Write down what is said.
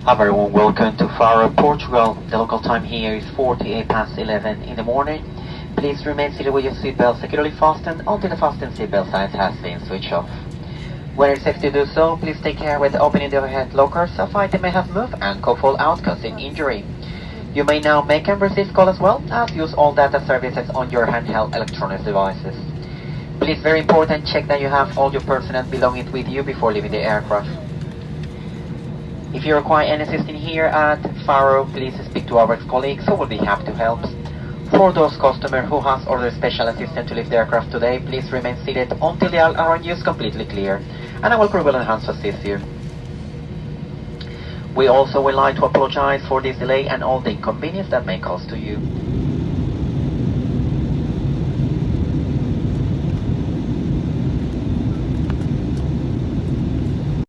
A very warm welcome to Faro, Portugal. The local time here is 48 past 11 in the morning. Please remain seated with your seatbelt securely fastened until the fasten seatbelt sign has been switched off. When it's safe to do so, please take care with opening the overhead lockers so items may have moved and could fall out causing injury. You may now make and receive calls as well as use all data services on your handheld electronic devices. Please, very important, check that you have all your personal belongings with you before leaving the aircraft. If you require any assistance here at Faro, please speak to our colleagues who will be happy to help. For those customers who has ordered special assistance to leave the aircraft today, please remain seated until the aisle around you is completely clear, and our crew will enhance to assist you. We also would like to apologize for this delay and all the inconvenience that may cause to you.